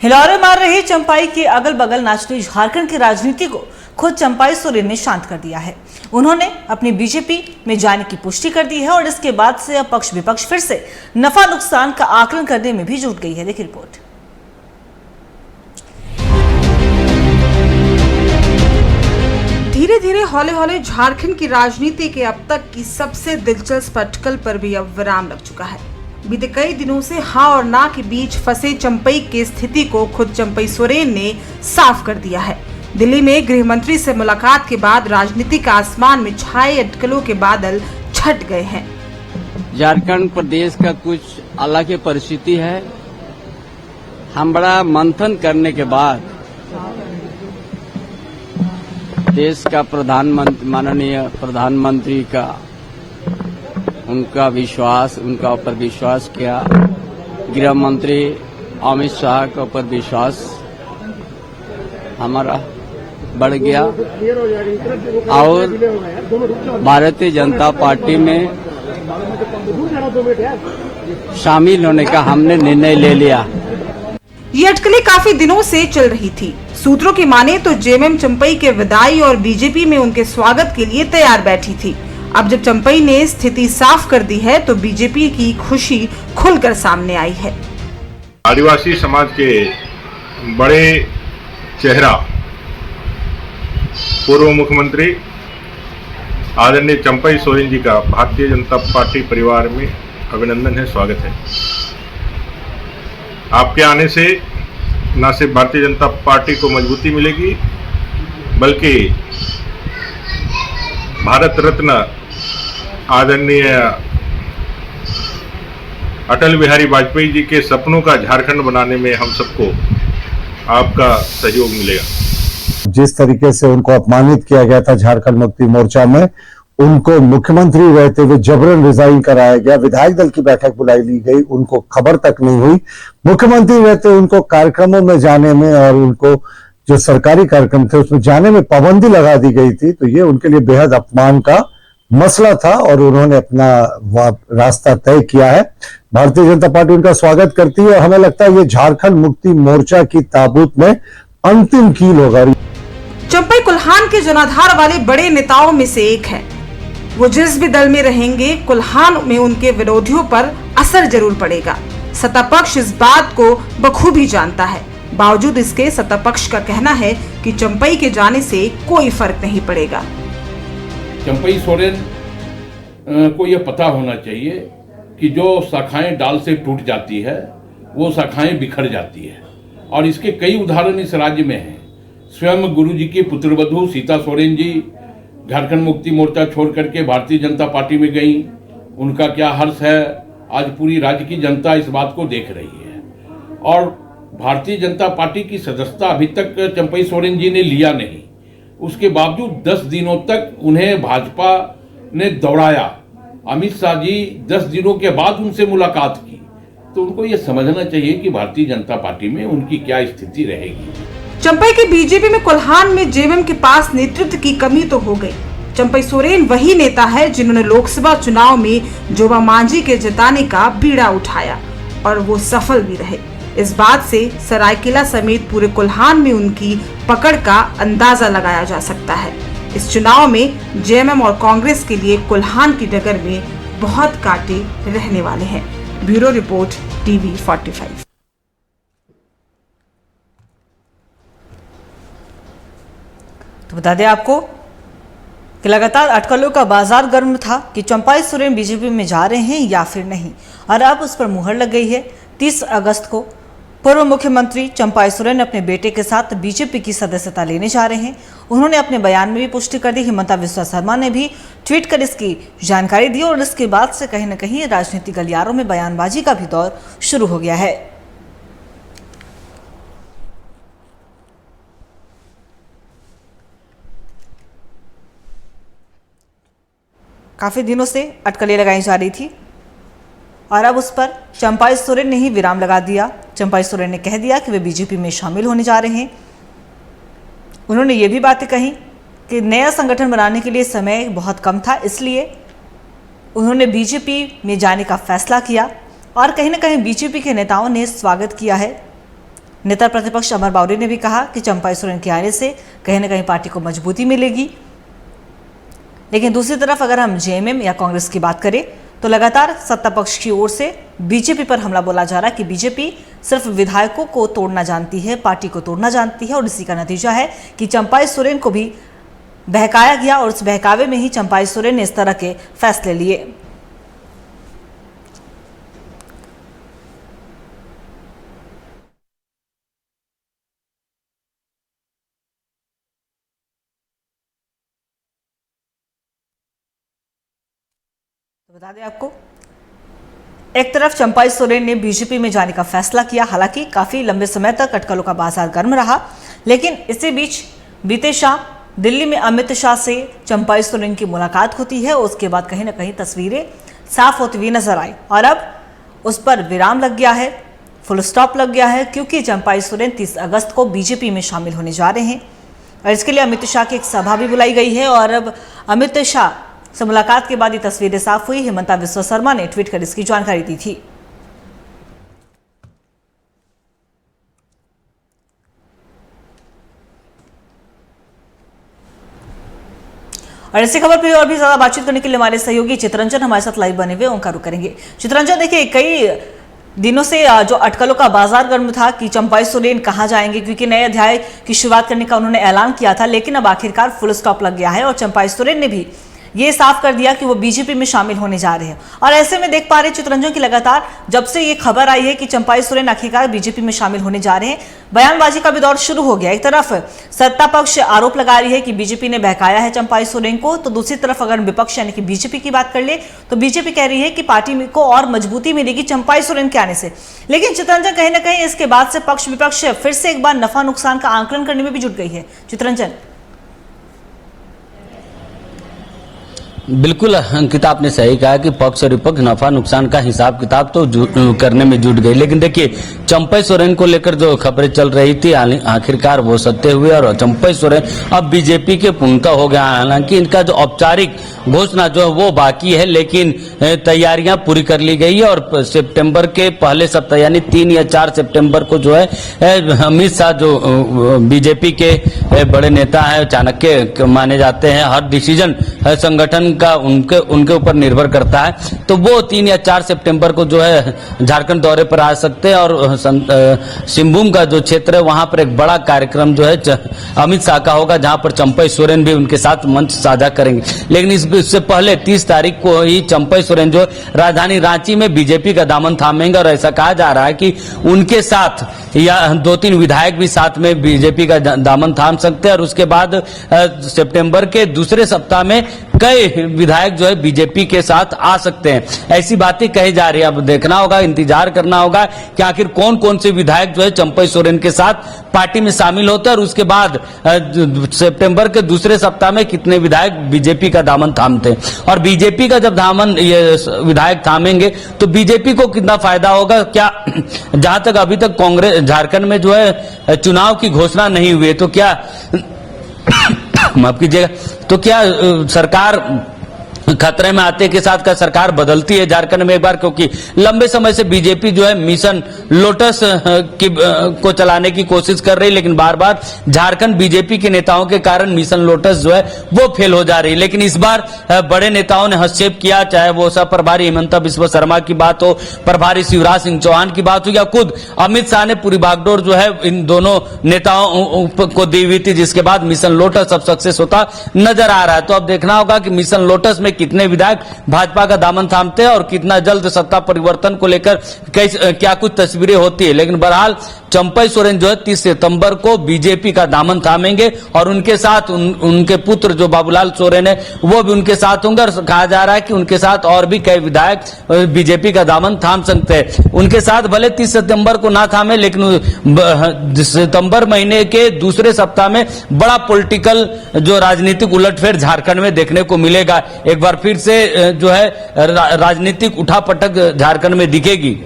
हिलौरे मार रही चंपाई के अगल बगल नाचती झारखंड की राजनीति को खुद चंपाई सोरेन ने शांत कर दिया है। उन्होंने अपनी बीजेपी में जाने की पुष्टि कर दी है और इसके बाद से अब पक्ष विपक्ष फिर से नफा नुकसान का आकलन करने में भी जुट गई है। देखिए रिपोर्ट। धीरे धीरे हौले हौले झारखंड की राजनीति के अब तक की सबसे दिलचस्प अटकल पर भी अब विराम लग चुका है। बीते कई दिनों से हाँ और ना के बीच फंसे चंपई की स्थिति को खुद चंपई सोरेन ने साफ कर दिया है। दिल्ली में गृह मंत्री से मुलाकात के बाद राजनीतिक आसमान में छाए अटकलों के बादल छट गए हैं। झारखंड प्रदेश का कुछ अलग ही परिस्थिति है। हम बड़ा मंथन करने के बाद देश का माननीय प्रधानमंत्री का उनका ऊपर विश्वास किया, गृह मंत्री अमित शाह के ऊपर विश्वास हमारा बढ़ गया और भारतीय जनता पार्टी में शामिल होने का हमने निर्णय ले लिया। ये अटकलें काफी दिनों से चल रही थी। सूत्रों की माने तो जेएमएम चंपई के विदाई और बीजेपी में उनके स्वागत के लिए तैयार बैठी थी। अब जब चंपई ने स्थिति साफ कर दी है तो बीजेपी की खुशी खुलकर सामने आई है। आदिवासी समाज के बड़े चेहरा पूर्व मुख्यमंत्री आदरणीय चंपई सोरेन जी का भारतीय जनता पार्टी परिवार में अभिनंदन है, स्वागत है। आपके आने से न सिर्फ भारतीय जनता पार्टी को मजबूती मिलेगी बल्कि भारत रत्न आदरणीय अटल बिहारी वाजपेयी जी के सपनों का झारखंड बनाने में हम सबको आपका सहयोग मिलेगा। जिस तरीके से उनको अपमानित किया गया था झारखंड मुक्ति मोर्चा में, उनको मुख्यमंत्री रहते हुए जबरन रिजाइन कराया गया, विधायक दल की बैठक बुलाई ली गई, उनको खबर तक नहीं हुई। मुख्यमंत्री रहते उनको कार्यक्रमों में जाने में और उनको जो सरकारी कार्यक्रम थे उसमें जाने में पाबंदी लगा दी गई थी। तो ये उनके लिए बेहद अपमान का मसला था और उन्होंने अपना रास्ता तय किया है। भारतीय जनता पार्टी उनका स्वागत करती है और हमें लगता है ये झारखंड मुक्ति मोर्चा की ताबूत में अंतिम कील होगा। चंपई कुल्हान के जनाधार वाले बड़े नेताओं में से एक है। वो जिस भी दल में रहेंगे, कुल्हान में उनके विरोधियों पर असर जरूर पड़ेगा। सत्ता पक्ष इस बात को बखूबी जानता है। बावजूद इसके सत्ता पक्ष का कहना है कि चंपई के जाने से कोई फर्क नहीं पड़ेगा। चंपई सोरेन को यह पता होना चाहिए कि जो शाखाएं डाल से टूट जाती है वो शाखाएं बिखर जाती है और इसके कई उदाहरण इस राज्य में हैं। स्वयं गुरु जी की पुत्रवधू सीता सोरेन जी झारखंड मुक्ति मोर्चा छोड़ करके भारतीय जनता पार्टी में गई। उनका क्या हर्ष है, आज पूरी राज्य की जनता इस बात को देख रही है। और भारतीय जनता पार्टी की सदस्यता अभी तक चंपई सोरेन जी ने लिया नहीं, उसके बावजूद 10 दिनों तक उन्हें भाजपा ने दौड़ाया। अमित शाह जी 10 दिनों के बाद उनसे मुलाकात की, तो उनको ये समझना चाहिए कि भारतीय जनता पार्टी में उनकी क्या स्थिति रहेगी। चंपई के बीजेपी में कुल्हान में जेएमएम के पास नेतृत्व की कमी तो हो गई। चंपई सोरेन वही नेता है जिन्होंने लोकसभा चुनाव में जोबा मांझी के जिताने का बीड़ा उठाया और वो सफल भी रहे। इस बात से सरायकेला समेत पूरे कुल्हान में उनकी पकड़ का अंदाजा लगाया जा सकता है। इस चुनाव में जेएमएम और कांग्रेस के लिए कुल्हान की डगर में बहुत कांटे रहने वाले हैं। Bureau report TV 45। तो बता दें आपको कि लगातार अटकलों का बाजार गर्म था कि चंपई सोरेन बीजेपी में जा रहे हैं या फिर नहीं, और अब उस पर मुहर लग गई है। 30 अगस्त को पूर्व मुख्यमंत्री चंपई सोरेन अपने बेटे के साथ बीजेपी की सदस्यता लेने जा रहे हैं। उन्होंने अपने बयान में भी पुष्टि कर दी। हिमंता बिस्वा शर्मा ने भी ट्वीट कर इसकी जानकारी दी और इसके बाद से कहीं न कहीं राजनीतिक गलियारों में बयानबाजी का भी दौर शुरू हो गया है। काफी दिनों से अटकलें लगाई जा रही थी और अब उस पर चंपई सोरेन ने ही विराम लगा दिया। चंपई सोरेन ने कह दिया कि वे बीजेपी में शामिल होने जा रहे हैं। उन्होंने ये भी बातें कही कि नया संगठन बनाने के लिए समय बहुत कम था, इसलिए उन्होंने बीजेपी में जाने का फैसला किया और कहीं ना कहीं बीजेपी के नेताओं ने स्वागत किया है नेता प्रतिपक्ष अमर बावरी ने भी कहा कि चंपाई सोरेन के आने से कहीं न कहीं पार्टी को मजबूती मिलेगी। लेकिन दूसरी तरफ अगर हम जेएमएम या कांग्रेस की बात करें तो लगातार सत्ता पक्ष की ओर से बीजेपी पर हमला बोला जा रहा है कि बीजेपी सिर्फ विधायकों को तोड़ना जानती है, पार्टी को तोड़ना जानती है, और इसी का नतीजा है कि चंपाई सोरेन को भी बहकाया गया और उस बहकावे में ही चंपाई सोरेन ने इस तरह के फैसले लिए। तो बता दें आपको, एक तरफ चंपाई सोरेन ने बीजेपी में जाने का फैसला किया। हालांकि काफी लंबे समय तक अटकलों का बाजार गर्म रहा, लेकिन इसी बीच बीते शाम दिल्ली में अमित शाह से चंपाई सोरेन की मुलाकात होती है। उसके बाद कहीं ना कहीं तस्वीरें साफ होती हुई नजर आई और अब उस पर विराम लग गया है, फुल स्टॉप लग गया है, क्योंकि चंपाई सोरेन 30 अगस्त को बीजेपी में शामिल होने जा रहे हैं और इसके लिए अमित शाह की एक सभा भी बुलाई गई है। और अब अमित शाह से मुलाकात के बाद ये तस्वीरें साफ हुई। हिमंता विश्व शर्मा ने ट्वीट कर इसकी जानकारी दी थी। और इसी खबर पर और भी ज्यादा बातचीत करने के लिए हमारे सहयोगी चित्रंजन हमारे साथ लाइव बने हुए, उनका रुख करेंगे। चित्रंजन, देखिए कई दिनों से जो अटकलों का बाजार गर्म था कि चंपाई सोरेन कहां जाएंगे, क्योंकि नए अध्याय की शुरुआत करने का उन्होंने ऐलान किया था, लेकिन अब आखिरकार फुल स्टॉप लग गया है और चंपाई सोरेन ने भी ये साफ कर दिया कि वो बीजेपी में शामिल होने जा रहे हैं। और ऐसे में देख पा रहे चित्रंजन की लगातार जब से ये खबर आई है कि चंपाई सोरेन आखिरकार बीजेपी में शामिल होने जा रहे हैं, बयानबाजी का भी दौर शुरू हो गया। एक तरफ सत्ता पक्ष आरोप लगा रही है कि बीजेपी ने बहकाया है चंपाई सोरेन को, तो दूसरी तरफ अगर विपक्ष यानी कि बीजेपी की बात कर ले तो बीजेपी कह रही है कि पार्टी को और मजबूती मिलेगी चंपाई सोरेन के आने से। लेकिन चित्रंजन, कहीं ना कहीं इसके बाद से पक्ष विपक्ष फिर से एक बार नफा नुकसान का आंकलन करने में भी जुट गई है। चित्रंजन। बिल्कुल अंकिता, आपने सही कहा कि पक्ष और विपक्ष नफा नुकसान का हिसाब किताब तो करने में जुट गई। लेकिन देखिए, चंपाई सोरेन को लेकर जो खबरें चल रही थी आखिरकार वो सत्य हुए और चंपाई सोरेन अब बीजेपी के पूर्णतः हो गया। हालांकि इनका जो औपचारिक घोषणा जो है वो बाकी है, लेकिन तैयारियां पूरी कर ली गई है और सितंबर के पहले सप्ताह यानी 3 या 4 सितंबर को जो है अमित शाह जो बीजेपी के बड़े नेता है, चाणक्य माने जाते हैं, हर डिसीजन संगठन का उनके ऊपर निर्भर करता है, तो वो 3 या 4 सितंबर को जो है झारखंड दौरे पर आ सकते हैं और सिंहभूम का जो क्षेत्र है वहां पर एक बड़ा कार्यक्रम जो है अमित शाह का होगा, जहां पर चंपाई सोरेन भी उनके साथ मंच साझा करेंगे। लेकिन इससे पहले 30 तारीख को ही चंपाई सोरेन जो राजधानी रांची में बीजेपी का दामन थामेंगे और ऐसा कहा जा रहा है कि उनके साथ या 2-3 विधायक भी साथ में बीजेपी का दामन थाम सकते हैं और उसके बाद सितंबर के दूसरे सप्ताह में कई विधायक जो है बीजेपी के साथ आ सकते हैं। ऐसी बातें कही जा रही है। अब देखना होगा, इंतजार करना होगा कि आखिर कौन कौन से विधायक जो है चंपाई सोरेन के साथ पार्टी में शामिल होते हैं और उसके बाद सितंबर के दूसरे सप्ताह में कितने विधायक बीजेपी का दामन थामते हैं। और बीजेपी का जब दामन ये विधायक थामेंगे तो बीजेपी को कितना फायदा होगा, क्या जहां तक अभी तक कांग्रेस झारखंड में जो है चुनाव की घोषणा नहीं हुई है, तो क्या माफ कीजिएगा, तो क्या सरकार खतरे में आते के साथ का सरकार बदलती है झारखंड में एक बार, क्योंकि लंबे समय से बीजेपी जो है मिशन लोटस को चलाने की कोशिश कर रही है, लेकिन बार बार झारखंड बीजेपी के नेताओं के कारण मिशन लोटस जो है वो फेल हो जा रही है। लेकिन इस बार बड़े नेताओं ने हस्तक्षेप किया, चाहे वो सह प्रभारी हिमंता विश्व शर्मा की बात हो, प्रभारी शिवराज सिंह चौहान की बात हो, या खुद अमित शाह ने पूरी बागडोर जो है इन दोनों नेताओं को दी हुई थी, जिसके बाद मिशन लोटस अब सक्सेस होता नजर आ रहा है। तो अब देखना होगा कि मिशन लोटस में कितने विधायक भाजपा का दामन थामते हैं और कितना जल्द सत्ता परिवर्तन को लेकर क्या कुछ तस्वीरें होती है। लेकिन बहरहाल चंपाई सोरेन जो है 30 सितंबर को बीजेपी का दामन थामेंगे और उनके साथ उनके पुत्र जो बाबूलाल सोरेन है वो भी उनके साथ होंगे और कहा जा रहा है कि उनके साथ और भी कई विधायक बीजेपी का दामन थाम सकते हैं। उनके साथ भले 30 सितंबर को ना थामे, लेकिन सितंबर महीने के दूसरे सप्ताह में बड़ा पॉलिटिकल जो राजनीतिक उलटफेर झारखंड में देखने को मिलेगा। एक बार फिर से जो है राजनीतिक उठापटक झारखंड में दिखेगी।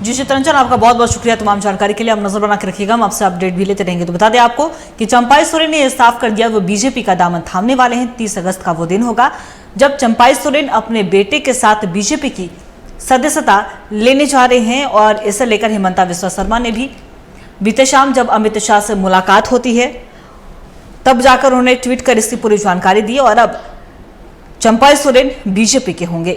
जी चित्रंजन, आपका बहुत बहुत शुक्रिया तमाम जानकारी के लिए। आप नजर बना के रखिएगा, हम आपसे अपडेट भी लेते रहेंगे। तो बता दें आपको कि चंपाई सोरेन ने यह साफ कर दिया वो बीजेपी का दामन थामने वाले हैं। 30 अगस्त का वो दिन होगा जब चंपाई सोरेन अपने बेटे के साथ बीजेपी की सदस्यता लेने जा रहे हैं। और इसे लेकर हिमंता बिस्वा शर्मा ने भी बीते शाम जब अमित शाह से मुलाकात होती है तब जाकर उन्होंने ट्वीट कर इसकी पूरी जानकारी दी और अब चंपाई सोरेन बीजेपी के होंगे।